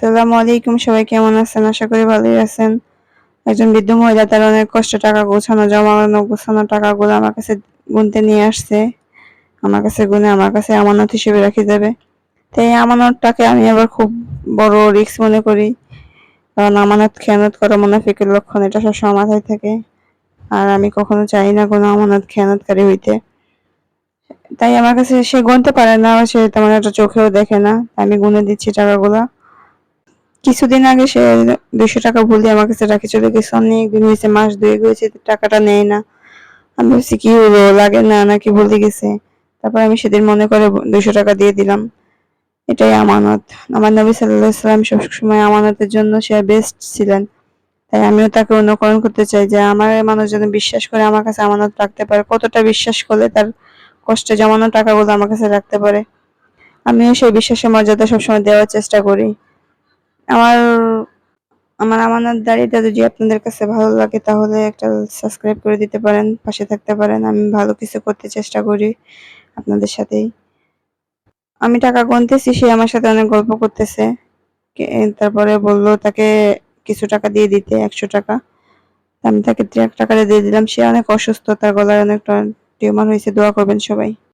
আসসালামু আলাইকুম, সবাই কেমন আছেন? আশা করি ভালোই আছেন। একজন বৃদ্ধ মহিলা তার অনেক কষ্টে টাকা গোছানো টাকাগুলো আমার কাছে গুনতে নিয়ে আসছে। আমার কাছে গুনে আমার কাছে আমানত হিসেবে রেখে যাবে। তো এই আমানতটাকে আমি আবার খুব বড় রিস্ক মনে করি। কারণ আমানত খেয়ানত করা মুনাফিকের লক্ষণ, এটা সবসময় মাথায় থাকে। আর আমি কখনো চাই না কোনো আমানত খেয়ানতকারী হইতে। তাই আমার কাছে সে গুনতে পারে না, সে তেমন একটা চোখেও দেখে না। আমি গুনে দিচ্ছি টাকাগুলা। কিছুদিন আগে সে 200 টাকা ভুল দিয়ে আমার কাছে রাখি চলে গেছে। অনেকদিন হয়েছে, মাস 2 হয়েছে, টাকাটা নেয় না। আমি ভাবছি কি হলো, লাগে না নাকি ভুলে গেছে। তারপর আমি সেদিন মনে করে 200 টাকা দিয়ে দিলাম। এটাই আমানত। আমার নবী সাল্লাল্লাহু আলাইহি সাল্লাম সবসময় আমানতের জন্য সে বেস্ট ছিলেন। তাই আমিও তাকে অনুকরণ করতে চাই যে আমার মানুষ যেন বিশ্বাস করে আমার কাছে আমানত রাখতে পারে। কতটা বিশ্বাস করলে তার কষ্টে জমানো টাকাগুলো আমার কাছে রাখতে পারে। আমিও সেই বিশ্বাসের মর্যাদা সবসময় দেওয়ার চেষ্টা করি। আমার আমার আমানতদারিতা যদি আপনাদের কাছে ভালো লাগে তাহলে একটা সাবস্ক্রাইব করে দিতে পারেন, পাশে থাকতে পারেন। আমি ভালো কিছু করতে চেষ্টা করি আপনাদের সাথেই। আমি টাকা গুনতেছি, সে আমার সাথে অনেক গল্প করতেছে। তারপরে বলল তাকে কিছু টাকা দিয়ে দিতে, 100 টাকা। আমি তাকে 1 টাকাটা দিয়ে দিলাম। সে অনেক অসুস্থ, তার গলায় অনেক টিউমার হয়েছে, দোয়া করবেন সবাই।